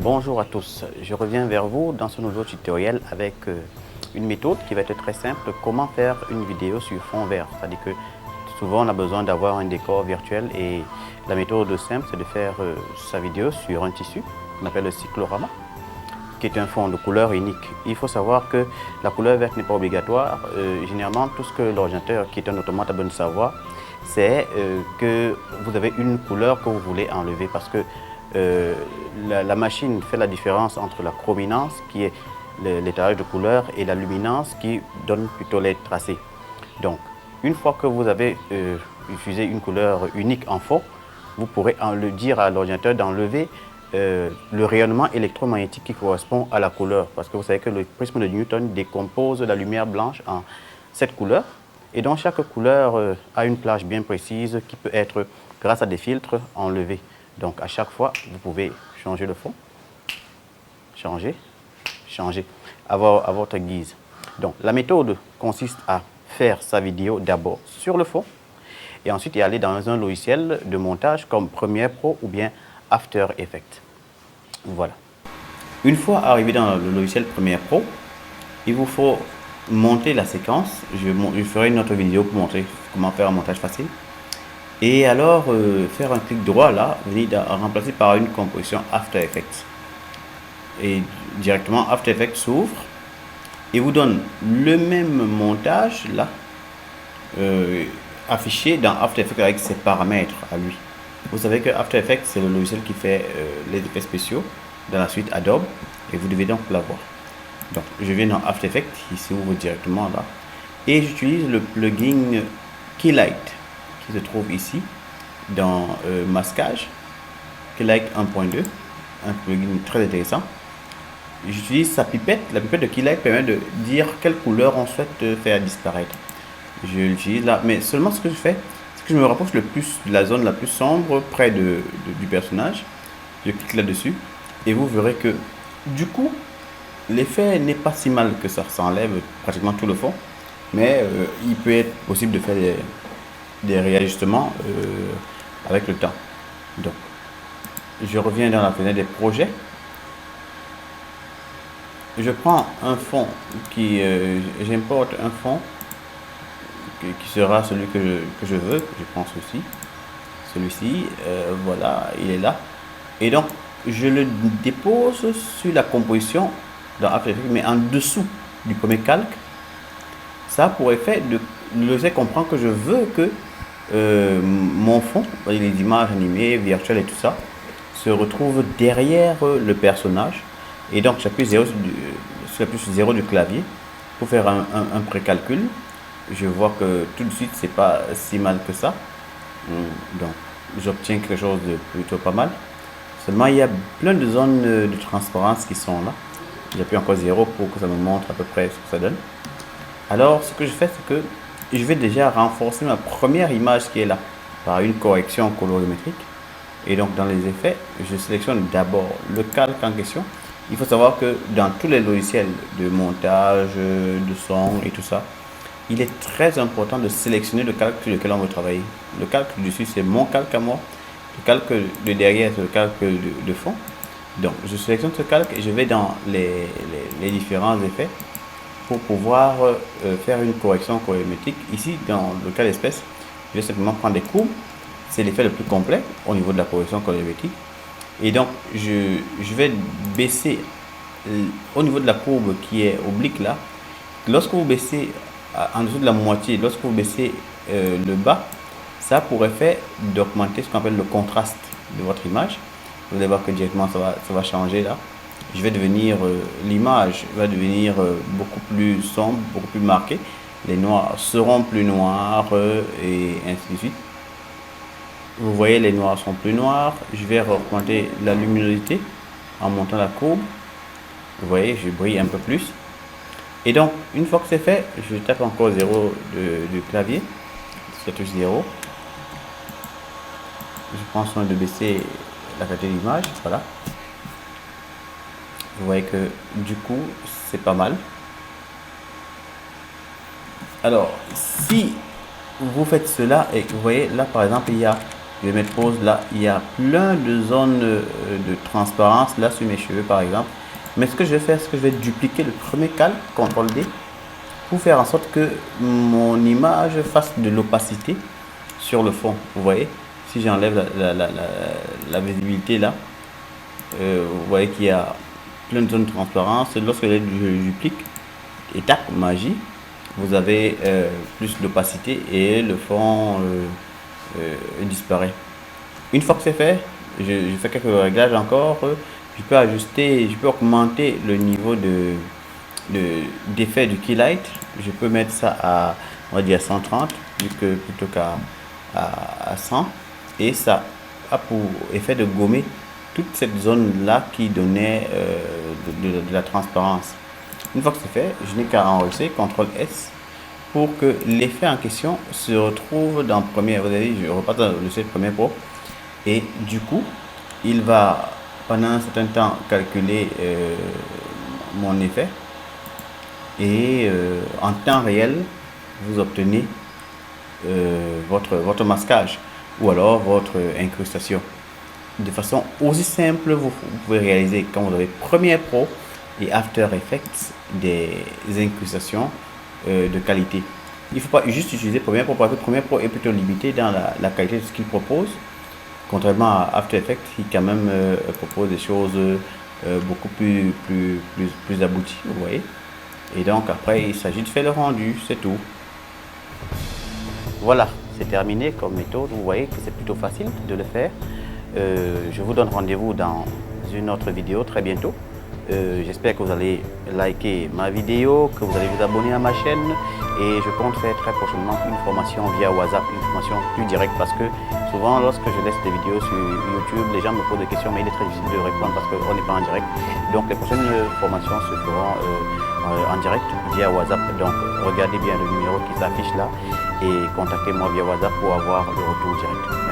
Bonjour à tous, je reviens vers vous dans ce nouveau tutoriel avec une méthode qui va être très simple, comment faire une vidéo sur fond vert. C'est-à-dire que souvent on a besoin d'avoir un décor virtuel et la méthode simple c'est de faire sa vidéo sur un tissu qu'on appelle le cyclorama, qui est un fond de couleur unique. Il faut savoir que la couleur verte n'est pas obligatoire. Généralement, tout ce que l'ordinateur qui est un automate a besoin de savoir, c'est que vous avez une couleur que vous voulez enlever parce que la machine fait la différence entre la chrominance, qui est l'étalage de couleurs, et la luminance, qui donne plutôt les tracés. Donc, une fois que vous avez utilisé une couleur unique en fond, vous pourrez le dire à l'ordinateur d'enlever le rayonnement électromagnétique qui correspond à la couleur. Parce que vous savez que le prisme de Newton décompose la lumière blanche en 7 couleurs. Et donc, chaque couleur a une plage bien précise qui peut être, grâce à des filtres, enlevée. Donc, à chaque fois, vous pouvez changer le fond, changer à votre guise. Donc, la méthode consiste à faire sa vidéo d'abord sur le fond et ensuite y aller dans un logiciel de montage comme Premiere Pro ou bien After Effects. Voilà. Une fois arrivé dans le logiciel Premiere Pro, il vous faut monter la séquence. Je ferai une autre vidéo pour montrer comment faire un montage facile. Et alors, faire un clic droit là, venir remplacer par une composition After Effects. Et directement, After Effects s'ouvre et vous donne le même montage là, affiché dans After Effects avec ses paramètres à lui. Vous savez que After Effects, c'est le logiciel qui fait les effets spéciaux dans la suite Adobe et vous devez donc l'avoir. Donc, je viens dans After Effects, il s'ouvre directement là. Et j'utilise le plugin Keylight qui se trouve ici dans masquage, Keylight 1.2, un plugin très intéressant. J'utilise sa pipette. La pipette de Keylight permet de dire quelle couleur on souhaite faire disparaître. Je l'utilise là, mais seulement ce que je fais, c'est que je me rapproche le plus de la zone la plus sombre près du personnage. Je clique là-dessus et vous verrez que du coup, l'effet n'est pas si mal que ça enlève pratiquement tout le fond, mais il peut être possible de faire des réajustements avec le temps. Donc, je reviens dans la fenêtre des projets. Je prends un fond j'importe un fond qui sera celui que je veux. Je prends celui-ci, voilà, il est là. Et donc, je le dépose sur la composition dans After Effects, mais en dessous du premier calque. Ça a pour effet de le faire comprendre que je veux que mon fond, les images animées, virtuelles et tout ça, se retrouve derrière le personnage. Et donc j'appuie sur la touche 0 du clavier pour faire un précalcul. Je vois que tout de suite c'est pas si mal que ça. Donc j'obtiens quelque chose de plutôt pas mal. Seulement il y a plein de zones de transparence qui sont là. J'appuie encore 0 pour que ça me montre à peu près ce que ça donne. Alors ce que je fais, c'est que je vais déjà renforcer ma première image qui est là par une correction colorimétrique. Et donc dans les effets, je sélectionne d'abord le calque en question. Il faut savoir que dans tous les logiciels de montage, de son et tout ça, il est très important de sélectionner le calque sur lequel on veut travailler. Le calque du dessus, c'est mon calque à moi. Le calque de derrière, c'est le calque de fond. Donc je sélectionne ce calque et je vais dans les différents effets pour pouvoir faire une correction colorimétrique. Ici, dans le cas d'espèce, je vais simplement prendre des courbes. C'est l'effet le plus complet au niveau de la correction colorimétrique. Et donc, je vais baisser au niveau de la courbe qui est oblique là. Lorsque vous baissez en dessous de la moitié, lorsque vous baissez le bas, ça a pour effet d'augmenter ce qu'on appelle le contraste de votre image. Vous allez voir que directement ça va changer là. Je vais devenir, l'image va devenir beaucoup plus sombre, beaucoup plus marquée. Les noirs seront plus noirs et ainsi de suite. Vous voyez, les noirs sont plus noirs. Je vais augmenter la luminosité en montant la courbe. Vous voyez, je brille un peu plus. Et donc, une fois que c'est fait, je tape encore 0 du clavier. Je touche 0. Je prends soin de baisser la qualité de l'image. Voilà. Vous voyez que du coup, c'est pas mal. Alors, si vous faites cela et que vous voyez là par exemple, il y a je vais mettre pause. Là, il y a plein de zones de transparence là sur mes cheveux par exemple. Mais ce que je vais faire, c'est que je vais dupliquer le premier calque, CTRL D, pour faire en sorte que mon image fasse de l'opacité sur le fond. Vous voyez, si j'enlève la visibilité là, vous voyez qu'il y a plein de zones de transparence. Lorsque je duplique et tac, magie, vous avez plus d'opacité et le fond disparaît. Une fois que c'est fait, je fais quelques réglages encore. Je peux ajuster, je peux augmenter le niveau d'effet du key light. Je peux mettre ça à, on va dire 130 plutôt qu'à 100, et ça a pour effet de gommer toute cette zone là qui donnait de la transparence. Une fois que c'est fait, je n'ai qu'à enregistrer, CTRL S, pour que l'effet en question se retrouve dans Premiere. Vous avez vu, je repars dans le logiciel Premiere Pro, et du coup il va pendant un certain temps calculer mon effet, et en temps réel vous obtenez votre masquage ou alors votre incrustation de façon aussi simple. Vous pouvez réaliser, quand vous avez Premiere Pro et After Effects, des incrustations de qualité. Il ne faut pas juste utiliser Premiere Pro, parce que Premiere Pro est plutôt limité dans la qualité de ce qu'il propose, contrairement à After Effects qui quand même propose des choses beaucoup plus abouties, vous voyez. Et donc après il s'agit de faire le rendu, c'est tout. Voilà, c'est terminé comme méthode. Vous voyez que c'est plutôt facile de le faire. Je vous donne rendez-vous dans une autre vidéo très bientôt. J'espère que vous allez liker ma vidéo, que vous allez vous abonner à ma chaîne, et je compte faire très prochainement une formation via WhatsApp, une formation plus directe, parce que souvent lorsque je laisse des vidéos sur YouTube, les gens me posent des questions, mais il est très difficile de répondre parce qu'on n'est pas en direct. Donc les prochaines formations se feront en direct via WhatsApp. Donc regardez bien le numéro qui s'affiche là et contactez-moi via WhatsApp pour avoir le retour direct.